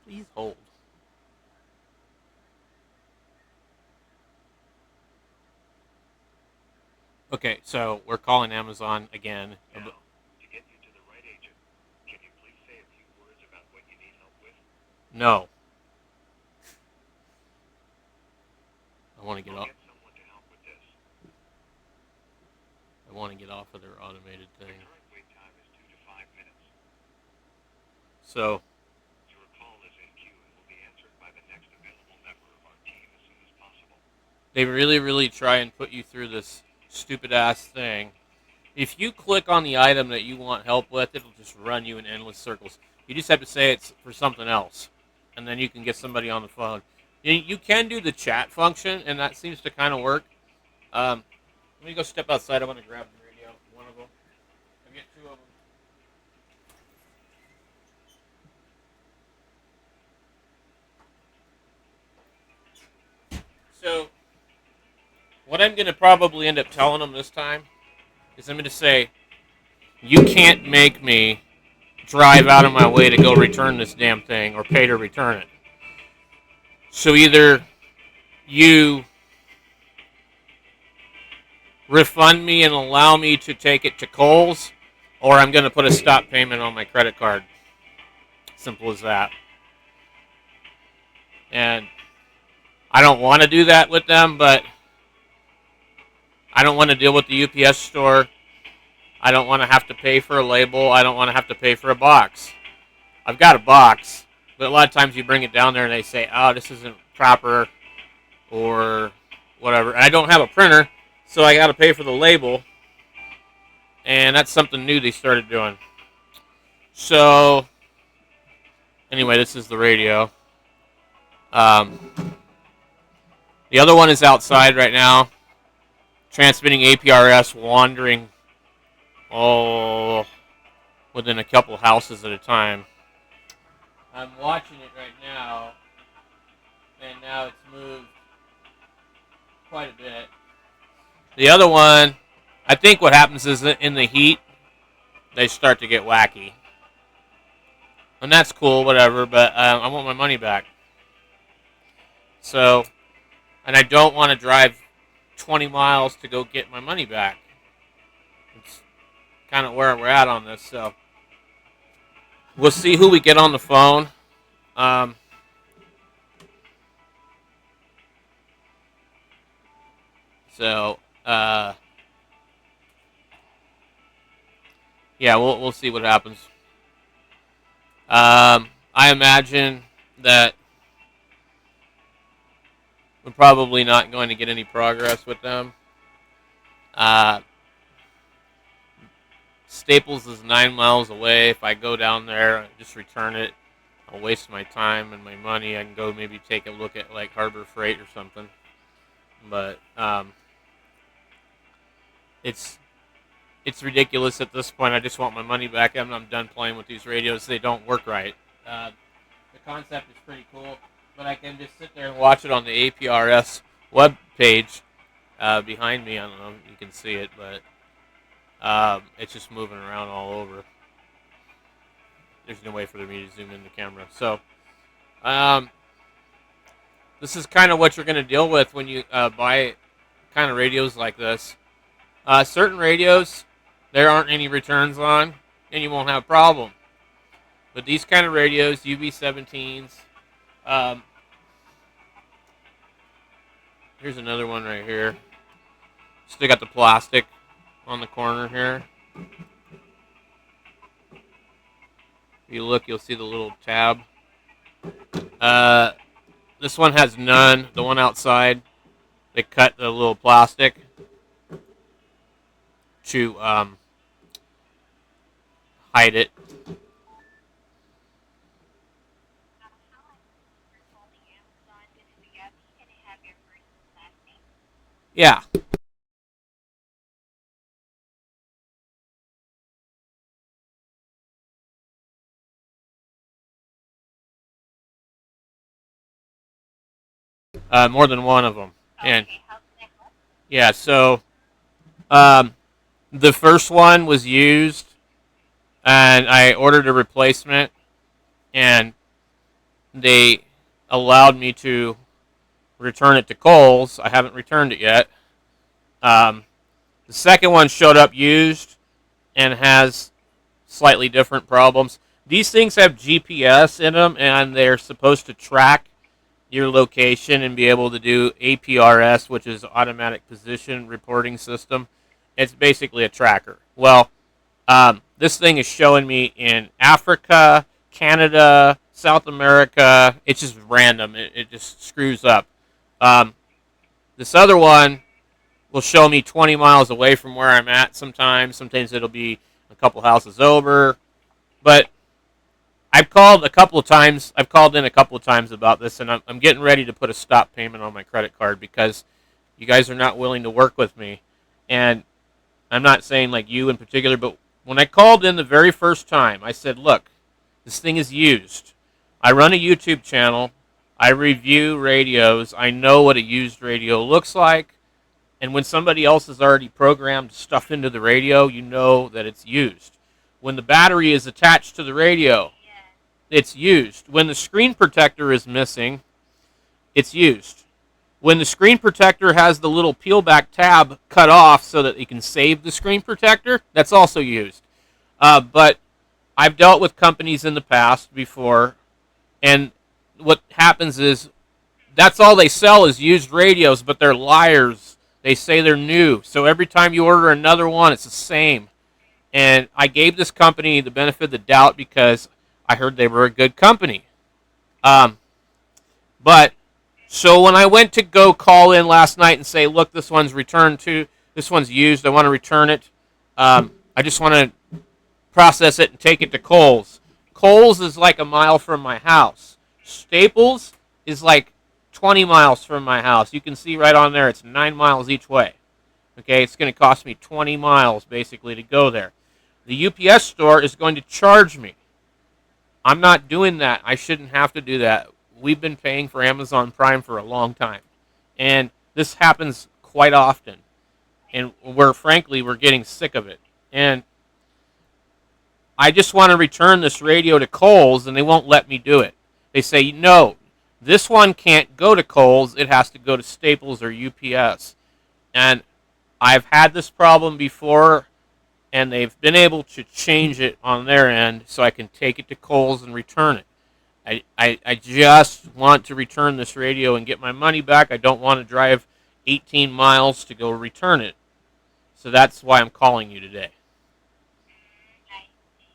Please hold. Okay, so we're calling Amazon again. Now, to get you to the right agent, can you please say a few words about what you need help with? No. I want to get off. Get someone to help with this. I want to get off of their automated thing. The current wait time is 2 to 5 minutes. So, your call is in queue and will be answered by the next available member of our team as soon as possible. They really, really try and put you through this stupid ass thing. If you click on the item that you want help with, it'll just run you in endless circles. You just have to say it's for something else, and then you can get somebody on the phone. You can do the chat function, and that seems to kind of work. Let me go step outside. I want to grab the radio, one of them. I get two of them. So, what I'm going to probably end up telling them this time is I'm going to say, you can't make me drive out of my way to go return this damn thing or pay to return it. So either you refund me and allow me to take it to Kohls, or I'm going to put a stop payment on my credit card. Simple as that. And I don't want to do that with them, but I don't want to deal with the UPS store. I don't want to have to pay for a label. I don't want to have to pay for a box. I've got a box, but a lot of times you bring it down there and they say, oh, this isn't proper or whatever. And I don't have a printer, so I got to pay for the label. And that's something new they started doing. So, anyway, this is the radio. The other one is outside right now, transmitting APRS, wandering within a couple houses at a time. I'm watching it right now, and now it's moved quite a bit. The other one, I think what happens is that in the heat, they start to get wacky. And that's cool, whatever, but I want my money back. So, and I don't want to drive 20 miles to go get my money back. It's kind of where we're at on this, so we'll see who we get on the phone. Yeah, we'll see what happens. I imagine that we're probably not going to get any progress with them. Staples is 9 miles away. If I go down there and just return it, I'll waste my time and my money. I can go maybe take a look at like Harbor Freight or something. But it's ridiculous at this point. I just want my money back. I'm done playing with these radios. They don't work right. The concept is pretty cool, but I can just sit there and watch it on the APRS web page behind me. I don't know if you can see it, but it's just moving around all over. There's no way for me to zoom in the camera. So this is kind of what you're going to deal with when you buy kind of radios like this. Certain radios, there aren't any returns on, and you won't have a problem. But these kind of radios, UB17s, here's another one right here. Still got the plastic on the corner here. If you look, you'll see the little tab. This one has none. The one outside, they cut the little plastic to hide it. Yeah. More than one of them. And yeah, so the first one was used, and I ordered a replacement, and they allowed me to return it to Kohls. I haven't returned it yet. Um, the second one showed up used and has slightly different problems. These things have GPS in them, and they're supposed to track your location and be able to do APRS, which is automatic position reporting system. It's basically a tracker. Well, this thing is showing me in Africa, Canada, South America. It's just random. It just screws up. Um, this other one will show me 20 miles away from where I'm at sometimes. Sometimes it'll be a couple houses over. But I've called a couple of times. I've called in a couple of times about this, and I'm getting ready to put a stop payment on my credit card because you guys are not willing to work with me. And I'm not saying like you in particular, but when I called in the very first time, I said, look, this thing is used. I run a YouTube channel. I review radios. I know what a used radio looks like. And when somebody else has already programmed stuff into the radio, you know that it's used. When the battery is attached to the radio, it's used. When the screen protector is missing, it's used. When the screen protector has the little peel back tab cut off so that you can save the screen protector, that's also used. But I've dealt with companies in the past before, and what happens is that's all they sell is used radios, but they're liars. They say they're new. So every time you order another one, it's the same. And I gave this company the benefit of the doubt because I heard they were a good company. But so when I went to go call in last night and say, look, this one's returned to, this one's used, I want to return it. I just want to process it and take it to Kohls. Kohls is like a mile from my house. Staples is like 20 miles from my house. You can see right on there, it's 9 miles each way. Okay, it's going to cost me 20 miles basically to go there. The UPS store is going to charge me. I'm not doing that. I shouldn't have to do that. We've been paying for Amazon Prime for a long time. And this happens quite often. And frankly, we're getting sick of it. And I just want to return this radio to Kohls, and they won't let me do it. They say, no, this one can't go to Kohls. It has to go to Staples or UPS. And I've had this problem before, and they've been able to change it on their end so I can take it to Kohls and return it. I just want to return this radio and get my money back. I don't want to drive 18 miles to go return it. So that's why I'm calling you today. I see.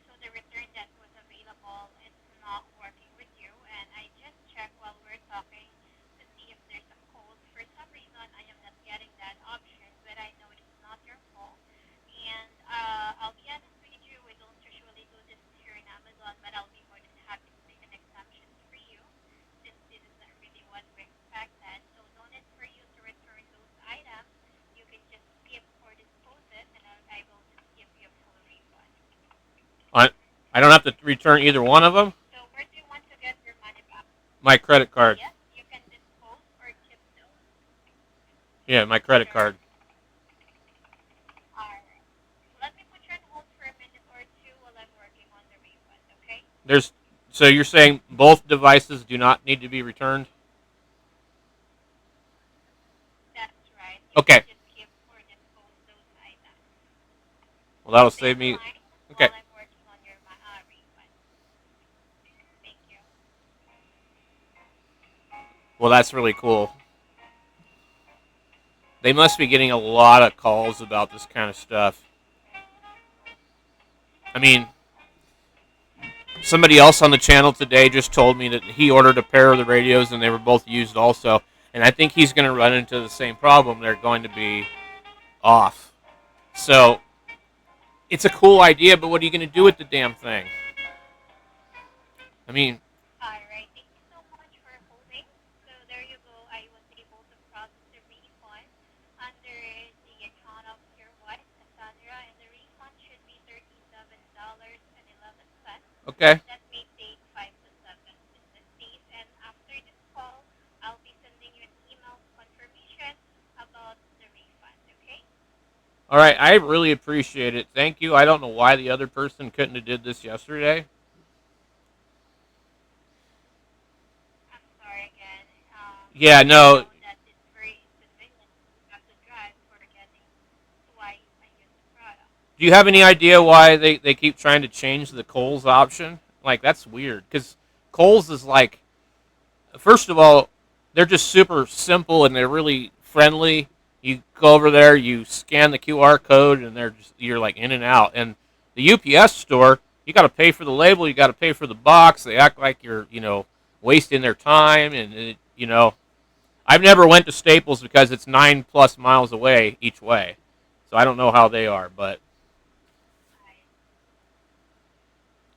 So the return that was available is not working with you, and I just checked while we're talking to see if there's a code. For some reason, I am not getting that option, but I know it's not your fault. And I'll be honest with you, we don't usually do this here in Amazon, but I'll be more than happy to make an exception for you, since this is not really what we expected. So no need for you to return those items. You can just skip or dispose it, and I will just give you a full refund. I don't have to return either one of them? So where do you want to get your money back? My credit card. Yes, you can dispose or keep those. Yeah, my credit Sure. card. Alright. Let me put you on hold for a minute or two while I'm working on the refund, okay? So you're saying both devices do not need to be returned? That's right. You can Okay. just keep or dispose those items. Well, that'll Stay save on the me. line Okay. while I'm working on your refund. Thank you. Well, that's really cool. They must be getting a lot of calls about this kind of stuff. I mean, somebody else on the channel today just told me that he ordered a pair of the radios and they were both used also. And I think he's going to run into the same problem. They're going to be off. So it's a cool idea, but what are you going to do with the damn thing? I mean, Alright, thank you so much for holding. So there you go. I was able to process the refund under the account of your wife, Cassandra, and the refund should be $37.11. okay. That may take 5 to 7 business days, and after this call, I'll be sending you an email confirmation about the refund, okay? All right, I really appreciate it. Thank you. I don't know why the other person couldn't have did this yesterday. Yeah, I no. know that it's very inconvenient not to drive for getting to why I use the product. Do you have any idea why they keep trying to change the Kohls option? Like, that's weird. Because Kohls is like, first of all, they're just super simple and they're really friendly. You go over there, you scan the QR code, and you're like in and out. And the UPS store, you got to pay for the label, you got to pay for the box. They act like you're wasting their time, and I've never went to Staples because it's 9+ miles away each way, so I don't know how they are, but I,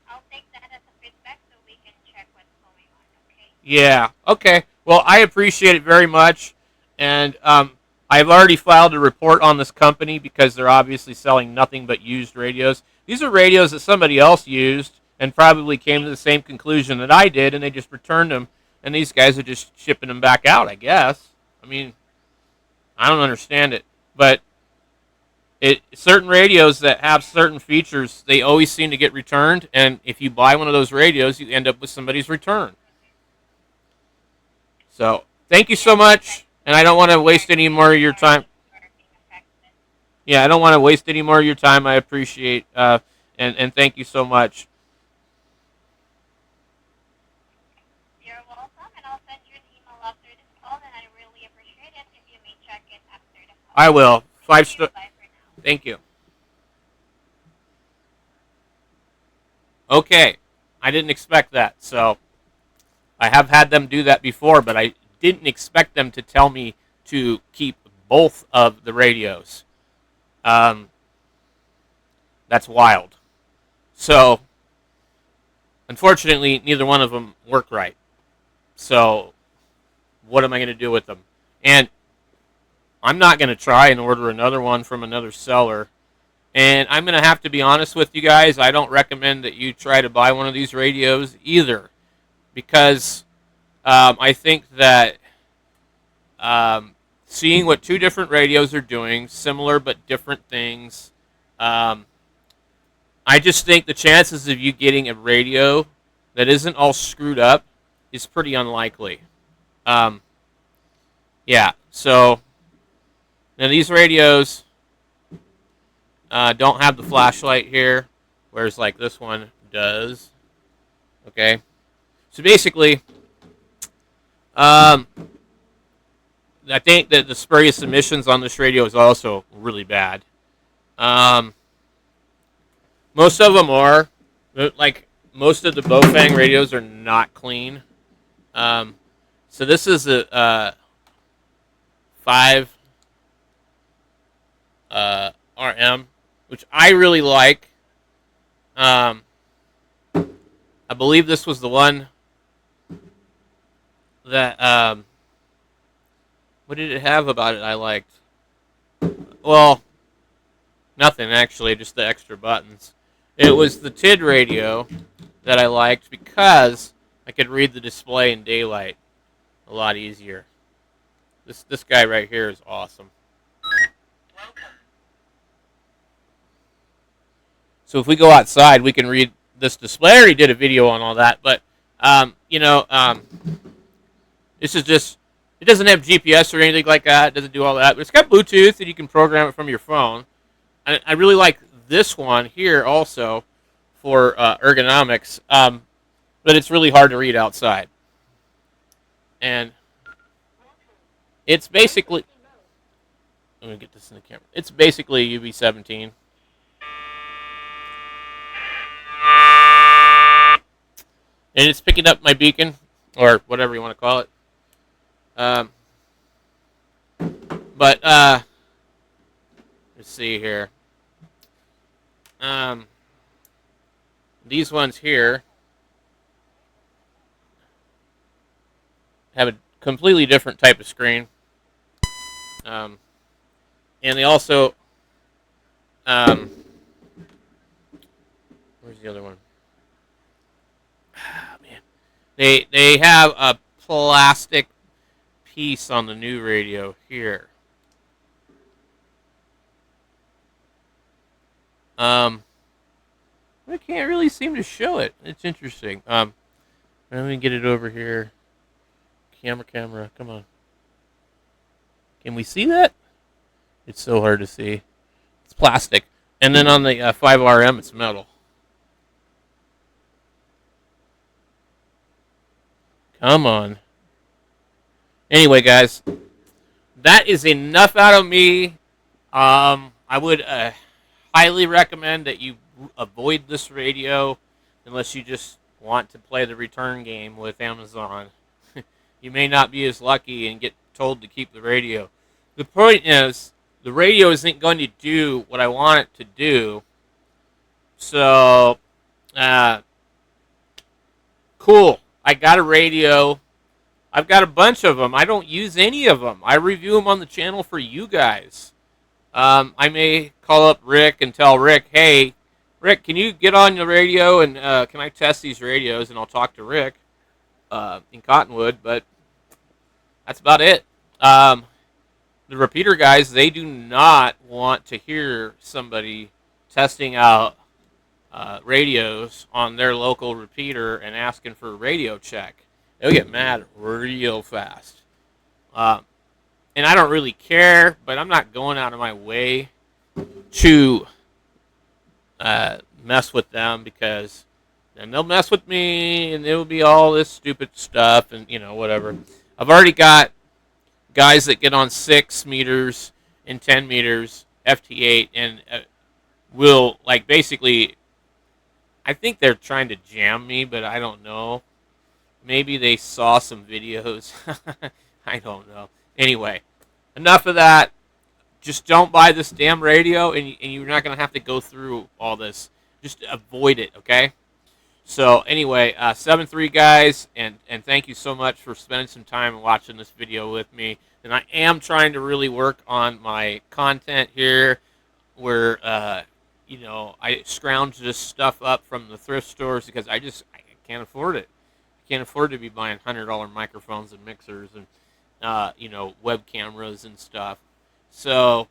I'll take that as a feedback so we can check what's going on, okay? yeah, okay. Well, I appreciate it very much, and I've already filed a report on this company because they're obviously selling nothing but used radios. These are radios that somebody else used and probably came to the same conclusion that I did, and they just returned them. And these guys are just shipping them back out, I guess. I mean, I don't understand it, but certain radios that have certain features, they always seem to get returned. And if you buy one of those radios, you end up with somebody's return. So thank you so Yes, that much, and I don't want to waste any certainly more of your time. are being affected. Yeah, I don't want to waste any more of your time. I appreciate and thank you so much. You're welcome, and I'll send you an email after this call, and I really appreciate it if you may check it after the call. I will. Thank Five you. star. Bye for now. Thank you. Okay, I didn't expect that. So I have had them do that before, but I didn't expect them to tell me to keep both of the radios. Um, that's wild. So unfortunately, neither one of them work right. So what am I going to do with them? And I'm not going to try and order another one from another seller. And I'm going to have to be honest with you guys. I don't recommend that you try to buy one of these radios either, because I think that seeing what two different radios are doing, similar but different things, um, I just think the chances of you getting a radio that isn't all screwed up is pretty unlikely. Um, yeah, so now these radios don't have the flashlight here, whereas like this one does. Okay, so basically, um, I think that the spurious emissions on this radio is also really bad. Um, most of them are, like most of the baofeng radios are not clean. Um, so this is a 5 RM, which I really like. Um, I believe this was the one that what did it have about it I liked? Well, nothing actually, just the extra buttons. It was the TID radio that I liked because I could read the display in daylight a lot easier. This guy right here is awesome. So if we go outside, we can read this display. I already did a video on all that, but this is just, it doesn't have GPS or anything like that. It doesn't do all that, but it's got Bluetooth and you can program it from your phone. I really like this one here also for ergonomics, but it's really hard to read outside. And it's basically, let me get this in the camera. It's basically UV17. And it's picking up my beacon, or whatever you want to call it. But let's see here. These ones here have a completely different type of screen. And they also, where's the other one? Ah, man, they have a plastic piece on the new radio here. I can't really seem to show it. It's interesting. Let me get it over here. Camera. Come on. Can we see that? It's so hard to see. It's plastic. And then on the 5RM, it's metal. Come on. Anyway, guys, that is enough out of me. I would highly recommend that you avoid this radio unless you just want to play the return game with Amazon. You may not be as lucky and get told to keep the radio. The point is, the radio isn't going to do what I want it to do. So, cool. I got a radio. I've got a bunch of them. I don't use any of them. I review them on the channel for you guys. I may call up Rick and tell Rick, hey, Rick, can you get on the radio and can I test these radios? And I'll talk to Rick in Cottonwood, but that's about it. The repeater guys, they do not want to hear somebody testing out radios on their local repeater and asking for a radio check. They'll get mad real fast. And I don't really care, but I'm not going out of my way to mess with them, because then they'll mess with me and it will be all this stupid stuff and, whatever. I've already got guys that get on 6 meters and 10 meters FT8 and will, basically, I think they're trying to jam me, but I don't know. Maybe they saw some videos. I don't know. Anyway, enough of that. Just don't buy this damn radio, and you're not going to have to go through all this. Just avoid it, okay? So, anyway, 7-3, guys, and thank you so much for spending some time and watching this video with me. And I am trying to really work on my content here, where, I scrounge this stuff up from the thrift stores because I can't afford it. I can't afford to be buying $100 microphones and mixers and, web cameras and stuff. So,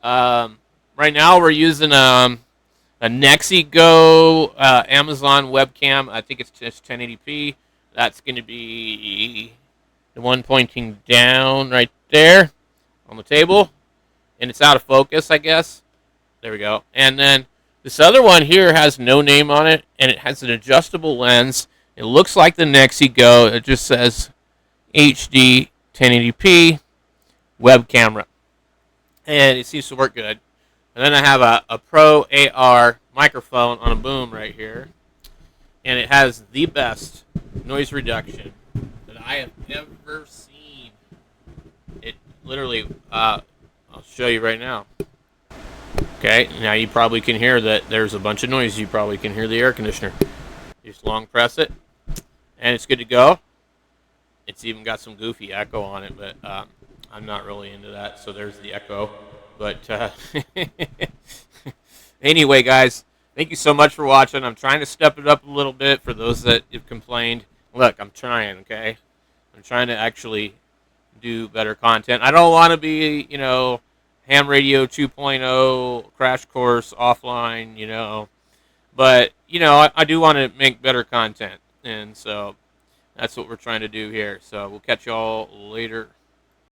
right now we're using a Nexi Go Amazon webcam. I think it's just 1080p. That's going to be the one pointing down right there on the table. And it's out of focus, I guess. There we go. And then this other one here has no name on it, and it has an adjustable lens. It looks like the Nexi Go. It just says HD 1080p web camera. And it seems to work good. And then I have a Pro AR microphone on a boom right here. And it has the best noise reduction that I have ever seen. It literally, I'll show you right now. Okay, now you probably can hear that there's a bunch of noise. You probably can hear the air conditioner. Just long press it, and it's good to go. It's even got some goofy echo on it, but I'm not really into that, so there's the echo. But anyway, guys, thank you so much for watching. I'm trying to step it up a little bit for those that have complained. Look, I'm trying, okay? I'm trying to actually do better content. I don't want to be, ham radio 2.0, crash course, offline, But, I do want to make better content. And so that's what we're trying to do here. So we'll catch y'all later.